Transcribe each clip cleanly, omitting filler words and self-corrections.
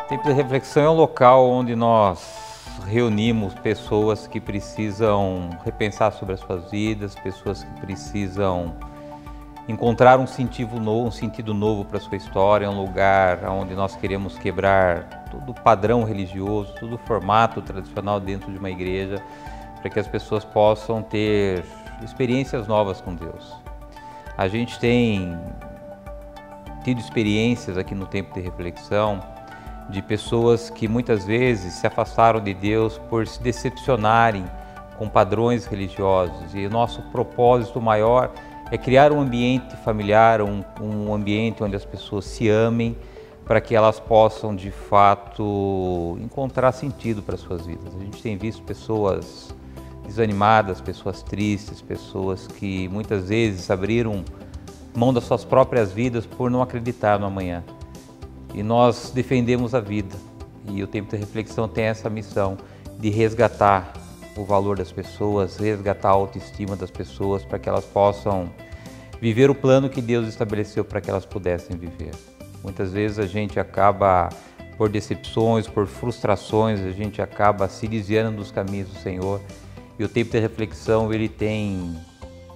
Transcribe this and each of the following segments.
Tempo de Reflexão é um local onde nós reunimos pessoas que precisam repensar sobre as suas vidas, pessoas que precisam encontrar um sentido novo para a sua história. É um lugar onde nós queremos quebrar todo o padrão religioso, todo o formato tradicional dentro de uma igreja, para que as pessoas possam ter experiências novas com Deus. A gente tem tido experiências aqui no Tempo de Reflexão de pessoas que muitas vezes se afastaram de Deus por se decepcionarem com padrões religiosos, e o nosso propósito maior é criar um ambiente familiar, um ambiente onde as pessoas se amem, para que elas possam de fato encontrar sentido para as suas vidas. A gente tem visto pessoas desanimadas, pessoas tristes, pessoas que muitas vezes abriram mão das suas próprias vidas por não acreditar no amanhã. E nós defendemos a vida, e o Tempo de Reflexão tem essa missão de resgatar o valor das pessoas, resgatar a autoestima das pessoas, para que elas possam viver o plano que Deus estabeleceu para que elas pudessem viver. Muitas vezes a gente acaba, por decepções, por frustrações, a gente acaba se desviando dos caminhos do Senhor, e o Tempo de Reflexão ele tem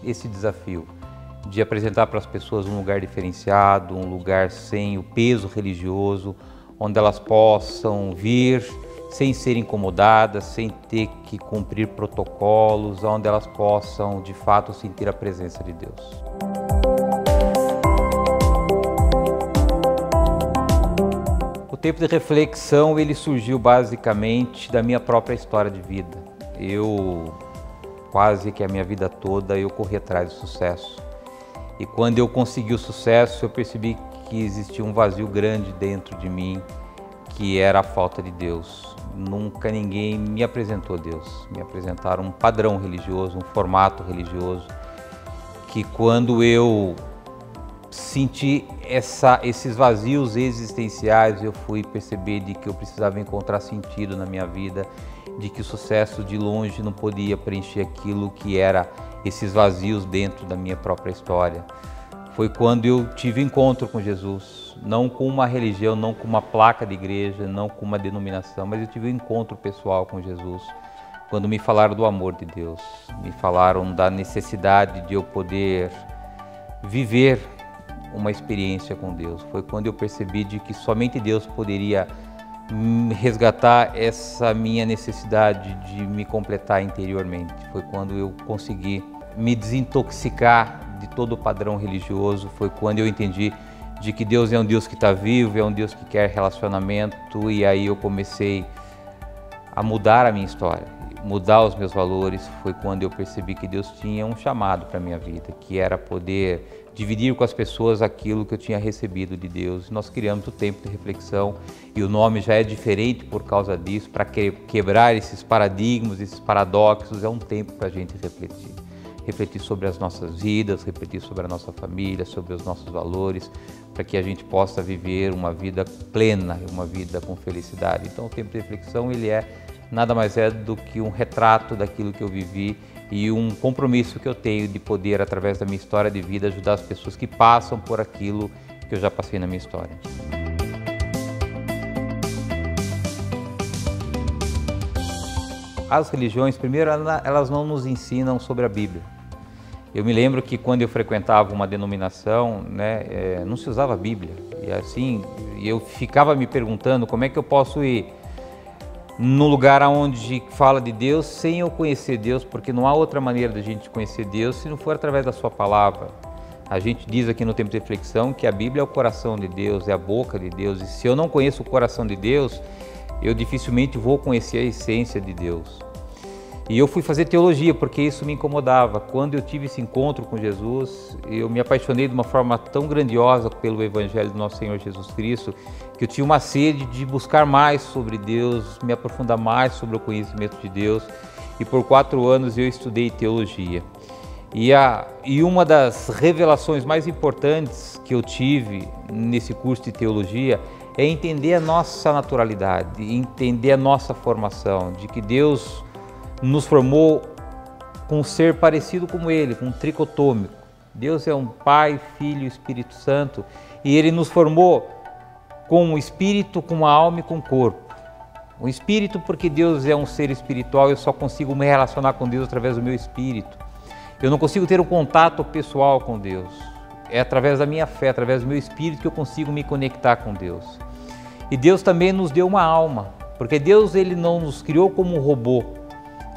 esse desafio de apresentar para as pessoas um lugar diferenciado, um lugar sem o peso religioso, onde elas possam vir sem ser incomodadas, sem ter que cumprir protocolos, onde elas possam de fato sentir a presença de Deus. O Tempo de Reflexão ele surgiu basicamente da minha própria história de vida. Quase que a minha vida toda eu corri atrás do sucesso. E quando eu consegui o sucesso, eu percebi que existia um vazio grande dentro de mim, que era a falta de Deus. Nunca ninguém me apresentou Deus. Me apresentaram um padrão religioso, um formato religioso, que quando eu senti esses vazios existenciais, eu fui perceber de que eu precisava encontrar sentido na minha vida, de que o sucesso de longe não podia preencher aquilo que era esses vazios dentro da minha própria história. Foi quando eu tive encontro com Jesus, não com uma religião, não com uma placa de igreja, não com uma denominação, mas eu tive um encontro pessoal com Jesus, quando me falaram do amor de Deus, me falaram da necessidade de eu poder viver uma experiência com Deus. Foi quando eu percebi de que somente Deus poderia resgatar essa minha necessidade de me completar interiormente. Foi quando eu consegui me desintoxicar de todo o padrão religioso. Foi quando eu entendi de que Deus é um Deus que está vivo, é um Deus que quer relacionamento, e aí eu comecei a mudar a minha história, mudar os meus valores. Foi quando eu percebi que Deus tinha um chamado para a minha vida, que era poder dividir com as pessoas aquilo que eu tinha recebido de Deus. Nós criamos o Tempo de Reflexão, e o nome já é diferente por causa disso, para quebrar esses paradigmas, esses paradoxos. É um tempo para a gente refletir sobre as nossas vidas, refletir sobre a nossa família, sobre os nossos valores, para que a gente possa viver uma vida plena, uma vida com felicidade. Então o Tempo de Reflexão ele nada mais é do que um retrato daquilo que eu vivi e um compromisso que eu tenho de poder, através da minha história de vida, ajudar as pessoas que passam por aquilo que eu já passei na minha história. As religiões, primeiro, elas não nos ensinam sobre a Bíblia. Eu me lembro que quando eu frequentava uma denominação, não se usava a Bíblia. E assim, eu ficava me perguntando como é que eu posso ir num lugar onde fala de Deus sem eu conhecer Deus, porque não há outra maneira de a gente conhecer Deus se não for através da sua palavra. A gente diz aqui no Tempo de Reflexão que a Bíblia é o coração de Deus, é a boca de Deus, e se eu não conheço o coração de Deus, eu dificilmente vou conhecer a essência de Deus. E eu fui fazer teologia porque isso me incomodava. Quando eu tive esse encontro com Jesus, eu me apaixonei de uma forma tão grandiosa pelo Evangelho do nosso Senhor Jesus Cristo, que eu tinha uma sede de buscar mais sobre Deus, me aprofundar mais sobre o conhecimento de Deus. E por 4 anos eu estudei teologia. E uma das revelações mais importantes que eu tive nesse curso de teologia é entender a nossa naturalidade, entender a nossa formação, de que Deus nos formou com um ser parecido como Ele, com um tricotômico. Deus é um Pai, Filho e Espírito Santo, e Ele nos formou com o espírito, com a alma e com o corpo. O espírito, porque Deus é um ser espiritual, eu só consigo me relacionar com Deus através do meu espírito. Eu não consigo ter um contato pessoal com Deus. É através da minha fé, através do meu espírito que eu consigo me conectar com Deus. E Deus também nos deu uma alma, porque Deus ele não nos criou como um robô.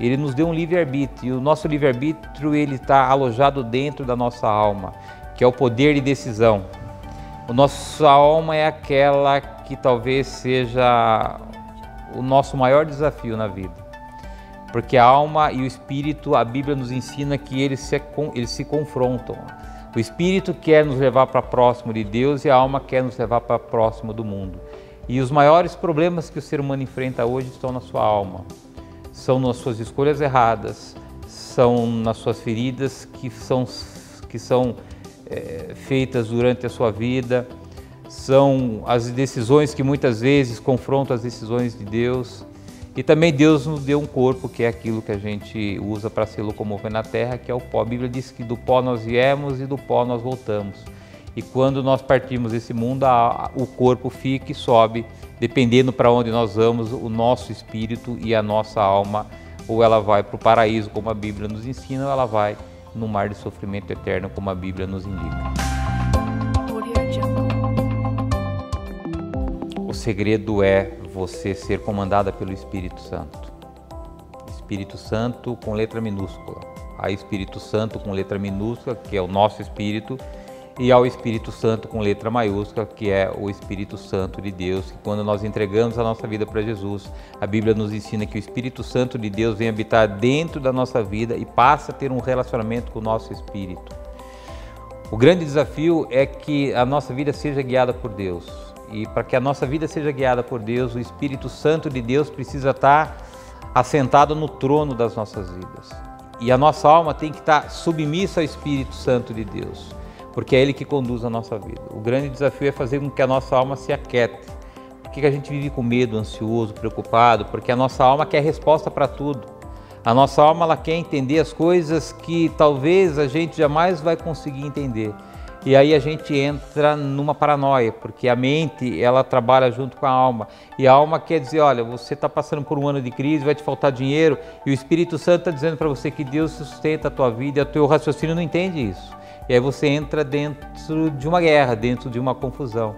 Ele nos deu um livre-arbítrio, e o nosso livre-arbítrio ele está alojado dentro da nossa alma, que é o poder de decisão. A nossa alma é aquela que talvez seja o nosso maior desafio na vida, porque a alma e o espírito, a Bíblia nos ensina que eles se confrontam. O espírito quer nos levar para próximo de Deus e a alma quer nos levar para próximo do mundo. E os maiores problemas que o ser humano enfrenta hoje estão na sua alma. São nas suas escolhas erradas, são nas suas feridas que são feitas durante a sua vida, são as decisões que muitas vezes confrontam as decisões de Deus. E também Deus nos deu um corpo, que é aquilo que a gente usa para se locomover na terra, que é o pó. A Bíblia diz que do pó nós viemos e do pó nós voltamos. E quando nós partimos desse mundo, o corpo fica e sobe, dependendo para onde nós vamos, o nosso espírito e a nossa alma, ou ela vai para o paraíso, como a Bíblia nos ensina, ou ela vai no mar de sofrimento eterno, como a Bíblia nos indica. O segredo é você ser comandada pelo Espírito Santo. Espírito Santo com letra minúscula. Há Espírito Santo com letra minúscula, que é o nosso espírito, e ao Espírito Santo com letra maiúscula, que é o Espírito Santo de Deus, que quando nós entregamos a nossa vida para Jesus, a Bíblia nos ensina que o Espírito Santo de Deus vem habitar dentro da nossa vida e passa a ter um relacionamento com o nosso espírito. O grande desafio é que a nossa vida seja guiada por Deus. E para que a nossa vida seja guiada por Deus, o Espírito Santo de Deus precisa estar assentado no trono das nossas vidas. E a nossa alma tem que estar submissa ao Espírito Santo de Deus, porque é Ele que conduz a nossa vida. O grande desafio é fazer com que a nossa alma se aquiete. Por que a gente vive com medo, ansioso, preocupado? Porque a nossa alma quer resposta para tudo. A nossa alma ela quer entender as coisas que talvez a gente jamais vai conseguir entender. E aí a gente entra numa paranoia, porque a mente ela trabalha junto com a alma. E a alma quer dizer, olha, você está passando por um ano de crise, vai te faltar dinheiro, e o Espírito Santo está dizendo para você que Deus sustenta a tua vida, e o teu raciocínio não entende isso. E aí você entra dentro de uma guerra, dentro de uma confusão.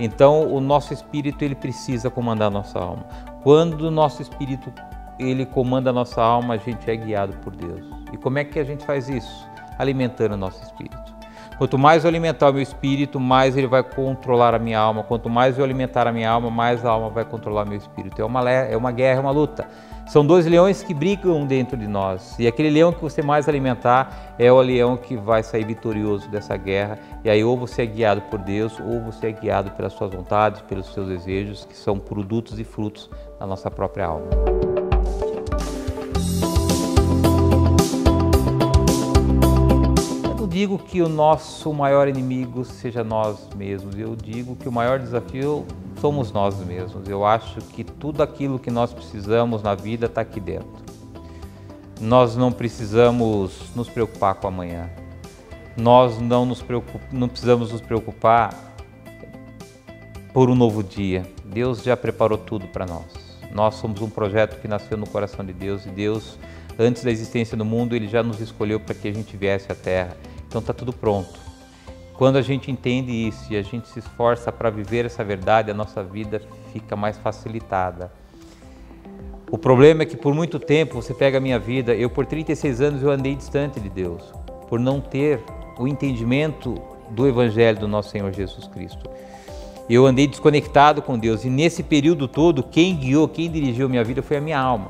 Então o nosso espírito ele precisa comandar a nossa alma. Quando o nosso espírito ele comanda a nossa alma, a gente é guiado por Deus. E como é que a gente faz isso? Alimentando o nosso espírito. Quanto mais eu alimentar o meu espírito, mais ele vai controlar a minha alma. Quanto mais eu alimentar a minha alma, mais a alma vai controlar o meu espírito. É uma guerra, é uma luta. São dois leões que brigam dentro de nós. E aquele leão que você mais alimentar é o leão que vai sair vitorioso dessa guerra. E aí ou você é guiado por Deus, ou você é guiado pelas suas vontades, pelos seus desejos, que são produtos e frutos da nossa própria alma. Eu digo que o nosso maior inimigo seja nós mesmos. Eu digo que o maior desafio somos nós mesmos. Eu acho que tudo aquilo que nós precisamos na vida está aqui dentro. Nós não precisamos nos preocupar com amanhã. Nós não precisamos nos preocupar por um novo dia. Deus já preparou tudo para nós. Nós somos um projeto que nasceu no coração de Deus e Deus, antes da existência do mundo, Ele já nos escolheu para que a gente viesse à Terra. Então está tudo pronto. Quando a gente entende isso e a gente se esforça para viver essa verdade, a nossa vida fica mais facilitada. O problema é que por muito tempo, você pega a minha vida, eu por 36 anos eu andei distante de Deus, por não ter o entendimento do Evangelho do nosso Senhor Jesus Cristo. Eu andei desconectado com Deus e nesse período todo, quem guiou, quem dirigiu a minha vida foi a minha alma.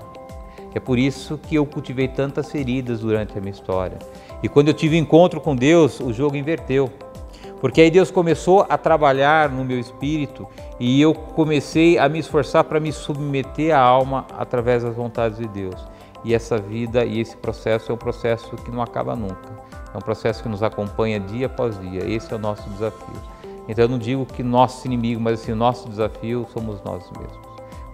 É por isso que eu cultivei tantas feridas durante a minha história. E quando eu tive encontro com Deus, o jogo inverteu. Porque aí Deus começou a trabalhar no meu espírito e eu comecei a me esforçar para me submeter à alma através das vontades de Deus. E essa vida e esse processo é um processo que não acaba nunca. É um processo que nos acompanha dia após dia. Esse é o nosso desafio. Então eu não digo que nosso inimigo, mas assim, o nosso desafio somos nós mesmos.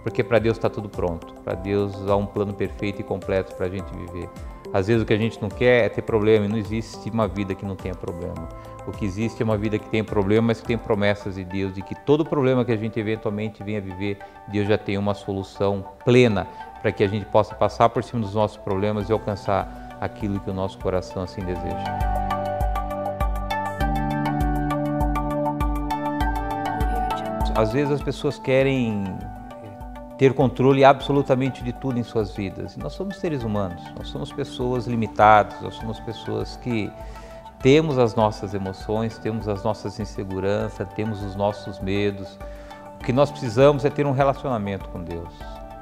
porque para Deus está tudo pronto. Para Deus há um plano perfeito e completo para a gente viver. Às vezes o que a gente não quer é ter problema, e não existe uma vida que não tenha problema. O que existe é uma vida que tem problema, mas que tem promessas de Deus, de que todo problema que a gente eventualmente venha viver, Deus já tem uma solução plena para que a gente possa passar por cima dos nossos problemas e alcançar aquilo que o nosso coração assim deseja. Às vezes as pessoas querem ter controle absolutamente de tudo em suas vidas. Nós somos seres humanos, nós somos pessoas limitadas, nós somos pessoas que temos as nossas emoções, temos as nossas inseguranças, temos os nossos medos. O que nós precisamos é ter um relacionamento com Deus.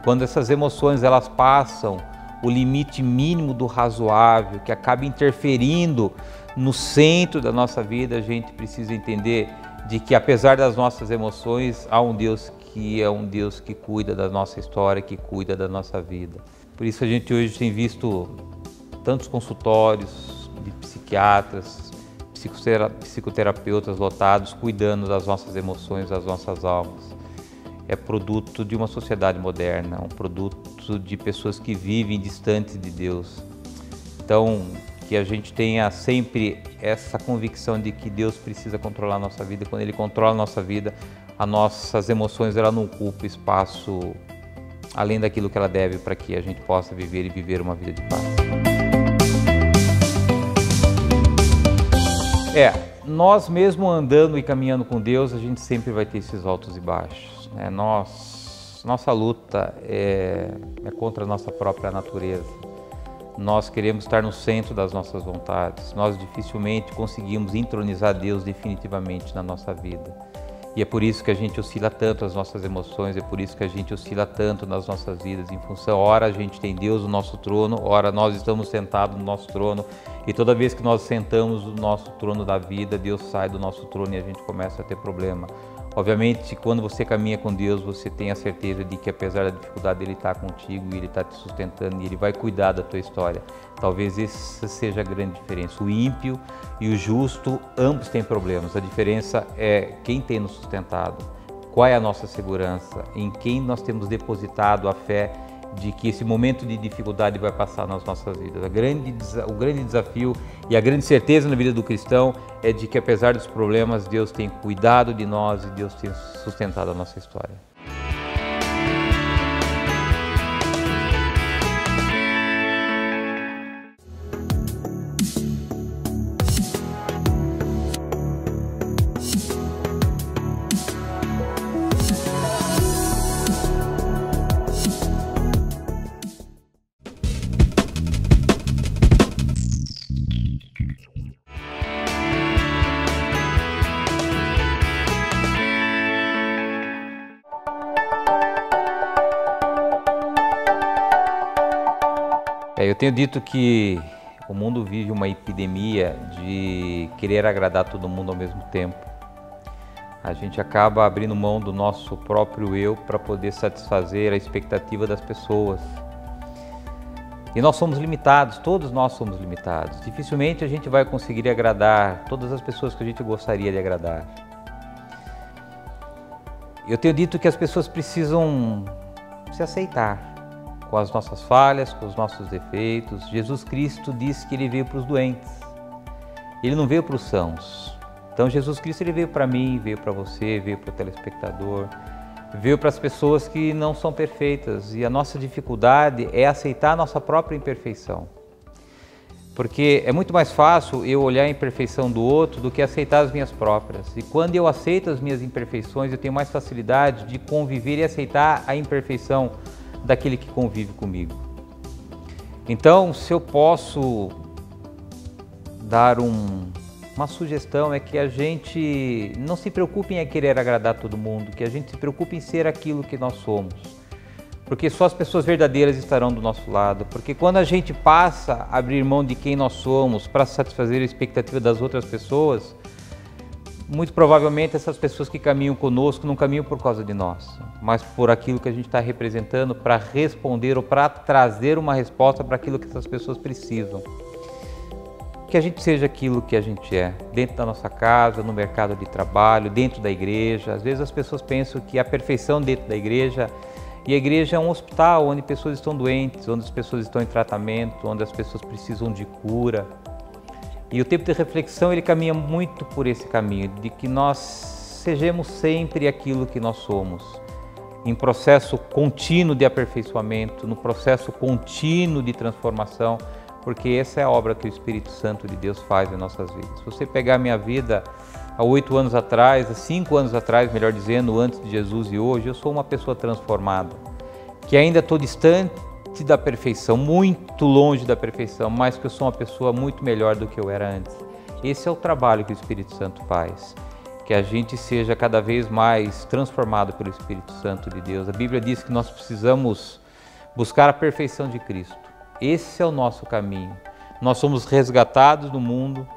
Quando essas emoções elas passam o limite mínimo do razoável, que acaba interferindo no centro da nossa vida, a gente precisa entender de que apesar das nossas emoções, há um Deus que é um Deus que cuida da nossa história, que cuida da nossa vida. Por isso a gente hoje tem visto tantos consultórios de psiquiatras, psicoterapeutas lotados, cuidando das nossas emoções, das nossas almas. É produto de uma sociedade moderna, um produto de pessoas que vivem distantes de Deus. Então, que a gente tenha sempre essa convicção de que Deus precisa controlar a nossa vida. Quando Ele controla a nossa vida, as nossas emoções ela não ocupam espaço além daquilo que ela deve para que a gente possa viver e viver uma vida de paz. Nós mesmo andando e caminhando com Deus, a gente sempre vai ter esses altos e baixos, né? Nossa luta é contra a nossa própria natureza. Nós queremos estar no centro das nossas vontades. Nós dificilmente conseguimos entronizar Deus definitivamente na nossa vida. E é por isso que a gente oscila tanto as nossas emoções, é por isso que a gente oscila tanto nas nossas vidas, em função, ora a gente tem Deus no nosso trono, ora nós estamos sentados no nosso trono, e toda vez que nós sentamos no nosso trono da vida, Deus sai do nosso trono e a gente começa a ter problema. Obviamente, quando você caminha com Deus, você tem a certeza de que apesar da dificuldade, Ele está contigo e Ele está te sustentando e Ele vai cuidar da tua história. Talvez essa seja a grande diferença. O ímpio e o justo, ambos têm problemas. A diferença é quem tem nos sustentado, qual é a nossa segurança, em quem nós temos depositado a fé de que esse momento de dificuldade vai passar nas nossas vidas. O grande desafio e a grande certeza na vida do cristão é de que apesar dos problemas, Deus tem cuidado de nós e Deus tem sustentado a nossa história. Eu tenho dito que o mundo vive uma epidemia de querer agradar todo mundo ao mesmo tempo. A gente acaba abrindo mão do nosso próprio eu para poder satisfazer a expectativa das pessoas. E nós somos limitados, todos nós somos limitados. Dificilmente a gente vai conseguir agradar todas as pessoas que a gente gostaria de agradar. Eu tenho dito que as pessoas precisam se aceitar com as nossas falhas, com os nossos defeitos. Jesus Cristo disse que Ele veio para os doentes, Ele não veio para os sãos. Então Jesus Cristo Ele veio para mim, veio para você, veio para o telespectador, veio para as pessoas que não são perfeitas. E a nossa dificuldade é aceitar a nossa própria imperfeição. Porque é muito mais fácil eu olhar a imperfeição do outro do que aceitar as minhas próprias. E quando eu aceito as minhas imperfeições, eu tenho mais facilidade de conviver e aceitar a imperfeição daquele que convive comigo. Então, se eu posso dar uma sugestão, é que a gente não se preocupe em querer agradar todo mundo, que a gente se preocupe em ser aquilo que nós somos. Porque só as pessoas verdadeiras estarão do nosso lado. Porque quando a gente passa a abrir mão de quem nós somos para satisfazer a expectativa das outras pessoas, muito provavelmente essas pessoas que caminham conosco não caminham por causa de nós, mas por aquilo que a gente está representando para responder ou para trazer uma resposta para aquilo que essas pessoas precisam. Que a gente seja aquilo que a gente é, dentro da nossa casa, no mercado de trabalho, dentro da igreja. Às vezes as pessoas pensam que a perfeição dentro da igreja E a igreja é um hospital onde pessoas estão doentes, onde as pessoas estão em tratamento, onde as pessoas precisam de cura. E o tempo de reflexão, ele caminha muito por esse caminho, de que nós sejamos sempre aquilo que nós somos, em processo contínuo de aperfeiçoamento, no processo contínuo de transformação, porque essa é a obra que o Espírito Santo de Deus faz em nossas vidas. Se você pegar a minha vida há 8 anos atrás, há 5 anos atrás, melhor dizendo, antes de Jesus e hoje, eu sou uma pessoa transformada, que ainda estou distante da perfeição, muito longe da perfeição, mas que eu sou uma pessoa muito melhor do que eu era antes. Esse é o trabalho que o Espírito Santo faz, que a gente seja cada vez mais transformado pelo Espírito Santo de Deus. A Bíblia diz que nós precisamos buscar a perfeição de Cristo. Esse é o nosso caminho. Nós somos resgatados do mundo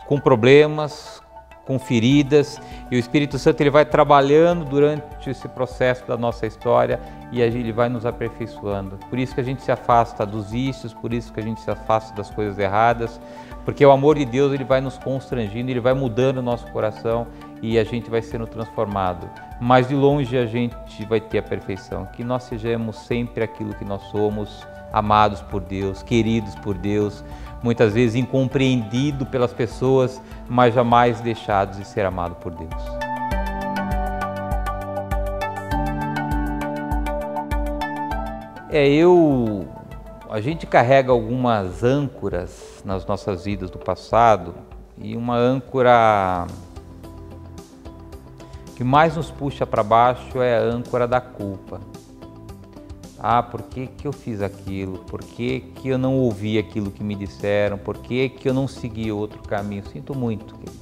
com problemas, com feridas, e o Espírito Santo ele vai trabalhando durante esse processo da nossa história e ele vai nos aperfeiçoando. Por isso que a gente se afasta dos vícios, por isso que a gente se afasta das coisas erradas, porque o amor de Deus ele vai nos constrangindo, ele vai mudando o nosso coração e a gente vai sendo transformado. Mas de longe a gente vai ter a perfeição, que nós sejamos sempre aquilo que nós somos, amados por Deus, queridos por Deus, muitas vezes incompreendido pelas pessoas, mas jamais deixados de ser amado por Deus. A gente carrega algumas âncoras nas nossas vidas do passado, e uma âncora que mais nos puxa para baixo é a âncora da culpa. Ah, por que eu fiz aquilo? Por que eu não ouvi aquilo que me disseram? Por que eu não segui outro caminho? Sinto muito, querido.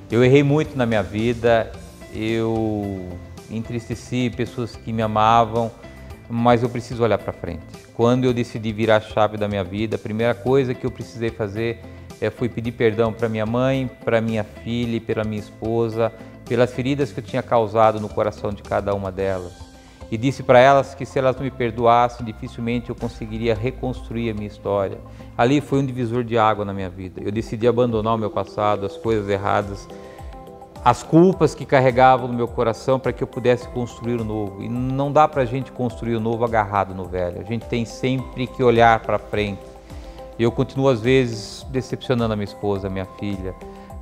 Eu errei muito na minha vida, eu entristeci pessoas que me amavam, mas eu preciso olhar para frente. Quando eu decidi virar a chave da minha vida, a primeira coisa que eu precisei fazer foi pedir perdão para minha mãe, para minha filha e pela minha esposa, pelas feridas que eu tinha causado no coração de cada uma delas. E disse para elas que se elas não me perdoassem, dificilmente eu conseguiria reconstruir a minha história. Ali foi um divisor de água na minha vida. Eu decidi abandonar o meu passado, as coisas erradas, as culpas que carregavam no meu coração para que eu pudesse construir o novo. E não dá para a gente construir o novo agarrado no velho. A gente tem sempre que olhar para frente. Eu continuo às vezes decepcionando a minha esposa, a minha filha,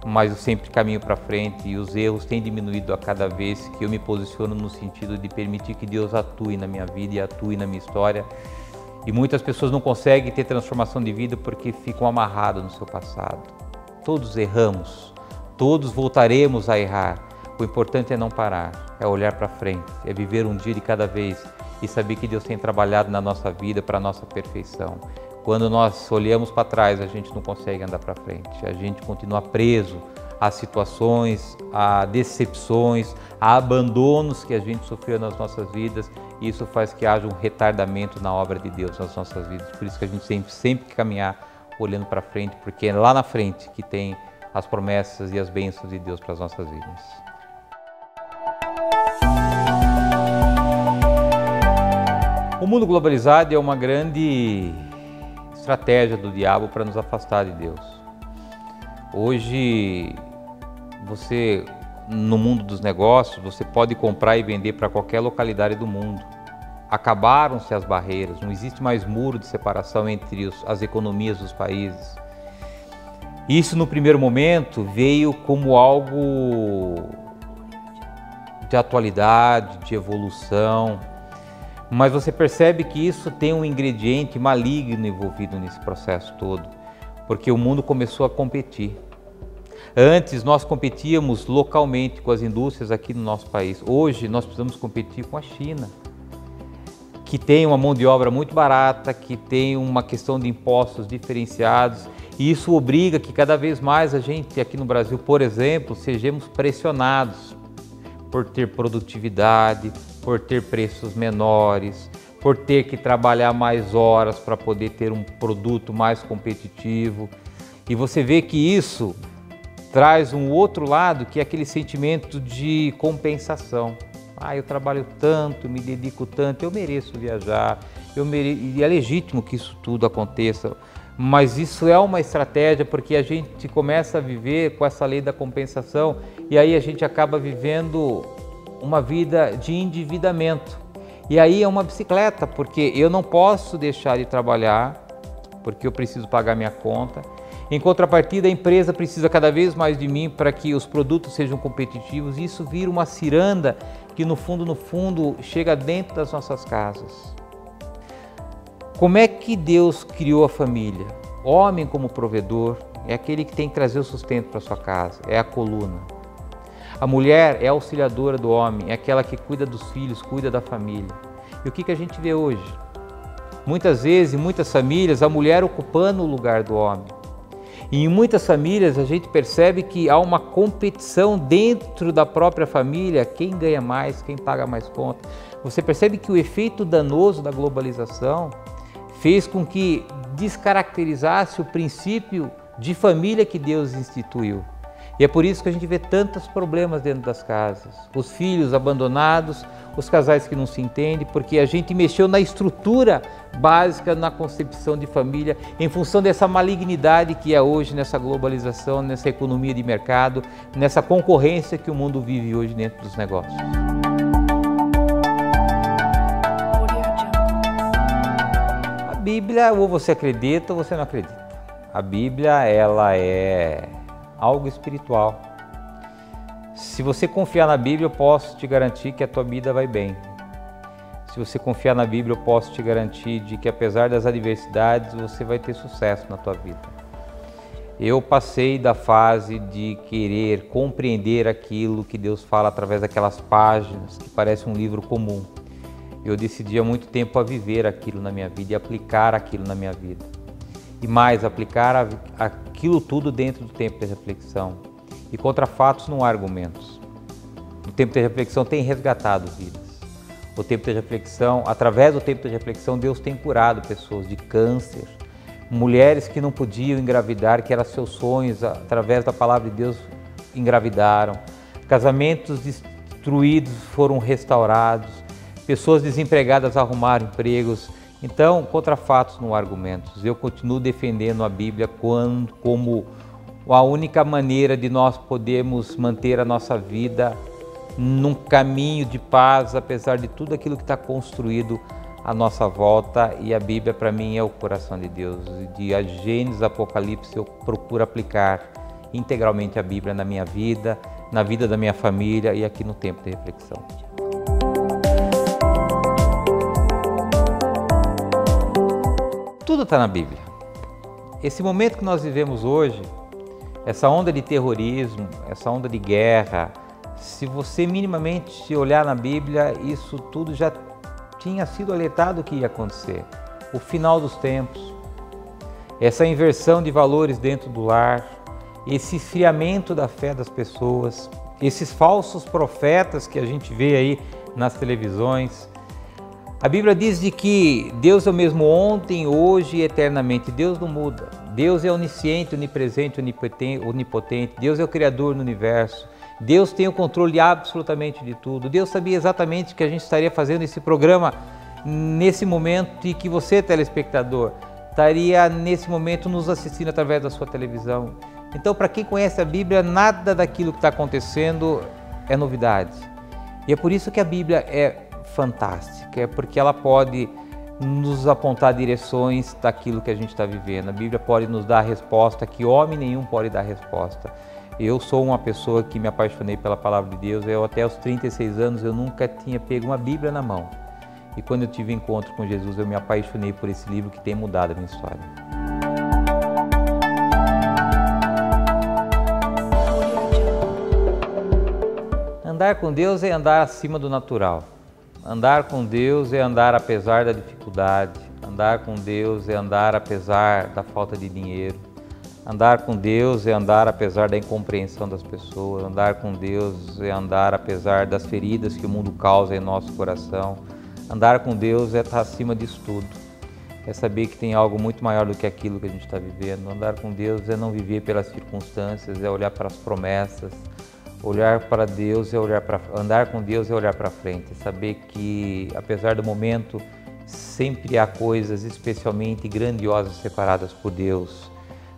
mas eu sempre caminho para frente e os erros têm diminuído a cada vez que eu me posiciono no sentido de permitir que Deus atue na minha vida e atue na minha história. E muitas pessoas não conseguem ter transformação de vida porque ficam amarradas no seu passado. Todos erramos, todos voltaremos a errar. O importante é não parar, é olhar para frente, é viver um dia de cada vez e saber que Deus tem trabalhado na nossa vida para a nossa perfeição. Quando nós olhamos para trás, a gente não consegue andar para frente, a gente continua preso a situações, a decepções, a abandonos que a gente sofreu nas nossas vidas, e isso faz que haja um retardamento na obra de Deus nas nossas vidas. Por isso que a gente sempre que caminhar olhando para frente, porque é lá na frente que tem as promessas e as bênçãos de Deus para as nossas vidas. O mundo globalizado é uma grande estratégia do diabo para nos afastar de Deus. Hoje, no mundo dos negócios, você pode comprar e vender para qualquer localidade do mundo. Acabaram-se as barreiras, não existe mais muro de separação entre as economias dos países. Isso, no primeiro momento, veio como algo de atualidade, de evolução, mas você percebe que isso tem um ingrediente maligno envolvido nesse processo todo, porque o mundo começou a competir. Antes nós competíamos localmente com as indústrias aqui no nosso país. Hoje nós precisamos competir com a China, que tem uma mão de obra muito barata, que tem uma questão de impostos diferenciados, e isso obriga que cada vez mais a gente aqui no Brasil, por exemplo, sejamos pressionados por ter produtividade, por ter preços menores, por ter que trabalhar mais horas para poder ter um produto mais competitivo. E você vê que isso traz um outro lado, que é aquele sentimento de compensação. Ah, eu trabalho tanto, me dedico tanto, eu mereço viajar, e é legítimo que isso tudo aconteça, mas isso é uma estratégia porque a gente começa a viver com essa lei da compensação e aí a gente acaba vivendo uma vida de endividamento. E aí é uma bicicleta, porque eu não posso deixar de trabalhar, porque eu preciso pagar minha conta. Em contrapartida, a empresa precisa cada vez mais de mim para que os produtos sejam competitivos. E isso vira uma ciranda que no fundo, chega dentro das nossas casas. Como é que Deus criou a família? Homem como provedor é aquele que tem que trazer o sustento para sua casa, é a coluna. A mulher é a auxiliadora do homem, é aquela que cuida dos filhos, cuida da família. E o que a gente vê hoje? Muitas vezes, em muitas famílias, a mulher ocupando o lugar do homem. E em muitas famílias a gente percebe que há uma competição dentro da própria família, quem ganha mais, quem paga mais conta. Você percebe que o efeito danoso da globalização fez com que descaracterizasse o princípio de família que Deus instituiu. E é por isso que a gente vê tantos problemas dentro das casas. Os filhos abandonados, os casais que não se entendem, porque a gente mexeu na estrutura básica, na concepção de família, em função dessa malignidade que é hoje nessa globalização, nessa economia de mercado, nessa concorrência que o mundo vive hoje dentro dos negócios. A Bíblia, ou você acredita ou você não acredita. A Bíblia, ela é algo espiritual. Se você confiar na Bíblia, eu posso te garantir que a tua vida vai bem. Se você confiar na Bíblia, eu posso te garantir de que apesar das adversidades, você vai ter sucesso na tua vida. Eu passei da fase de querer compreender aquilo que Deus fala através daquelas páginas que parece um livro comum. Eu decidi há muito tempo a viver aquilo na minha vida e aplicar aquilo na minha vida. E mais, aplicar aquilo tudo dentro do tempo de reflexão. E contra fatos não há argumentos. O tempo de reflexão tem resgatado vidas. O tempo de reflexão, através do tempo de reflexão, Deus tem curado pessoas de câncer, mulheres que não podiam engravidar, que eram seus sonhos, através da palavra de Deus engravidaram, casamentos destruídos foram restaurados, pessoas desempregadas arrumaram empregos. Então, contra fatos não há argumentos. Eu continuo defendendo a Bíblia como a única maneira de nós podermos manter a nossa vida num caminho de paz, apesar de tudo aquilo que está construído à nossa volta. E a Bíblia, para mim, é o coração de Deus. De Gênesis, Apocalipse, eu procuro aplicar integralmente a Bíblia na minha vida, na vida da minha família e aqui no tempo de reflexão. Tudo está na Bíblia. Esse momento que nós vivemos hoje, essa onda de terrorismo, essa onda de guerra, se você minimamente olhar na Bíblia, isso tudo já tinha sido alertado que ia acontecer. O final dos tempos, essa inversão de valores dentro do lar, esse esfriamento da fé das pessoas, esses falsos profetas que a gente vê aí nas televisões. A Bíblia diz de que Deus é o mesmo ontem, hoje e eternamente. Deus não muda. Deus é onisciente, onipresente, onipotente. Deus é o Criador no universo. Deus tem o controle absolutamente de tudo. Deus sabia exatamente que a gente estaria fazendo esse programa nesse momento e que você, telespectador, estaria nesse momento nos assistindo através da sua televisão. Então, para quem conhece a Bíblia, nada daquilo que está acontecendo é novidade. E é por isso que a Bíblia é fantástica, é porque ela pode nos apontar direções daquilo que a gente está vivendo. A Bíblia pode nos dar a resposta que homem nenhum pode dar resposta. Eu sou uma pessoa que me apaixonei pela palavra de Deus. Eu até aos 36 anos eu nunca tinha pego uma Bíblia na mão. E quando eu tive encontro com Jesus, eu me apaixonei por esse livro que tem mudado a minha história. Andar com Deus é andar acima do natural. Andar com Deus é andar apesar da dificuldade. Andar com Deus é andar apesar da falta de dinheiro. Andar com Deus é andar apesar da incompreensão das pessoas. Andar com Deus é andar apesar das feridas que o mundo causa em nosso coração. Andar com Deus é estar acima disso tudo. É saber que tem algo muito maior do que aquilo que a gente está vivendo. Andar com Deus é não viver pelas circunstâncias, é olhar para as promessas. Olhar para Deus é olhar para andar com Deus é olhar para frente, saber que apesar do momento sempre há coisas especialmente grandiosas separadas por Deus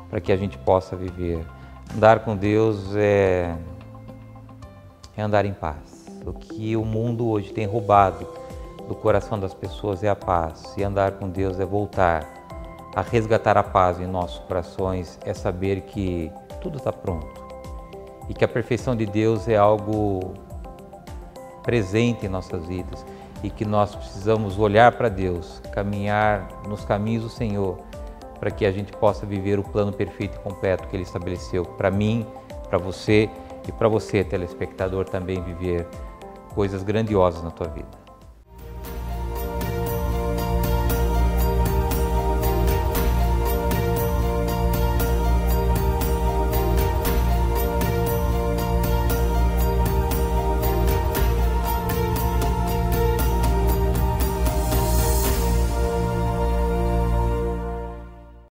para que a gente possa viver. Andar com Deus é andar em paz. O que o mundo hoje tem roubado do coração das pessoas é a paz, e andar com Deus é voltar a resgatar a paz em nossos corações, é saber que tudo está pronto e que a perfeição de Deus é algo presente em nossas vidas e que nós precisamos olhar para Deus, caminhar nos caminhos do Senhor, para que a gente possa viver o plano perfeito e completo que Ele estabeleceu para mim, para você e para você, telespectador, também viver coisas grandiosas na tua vida.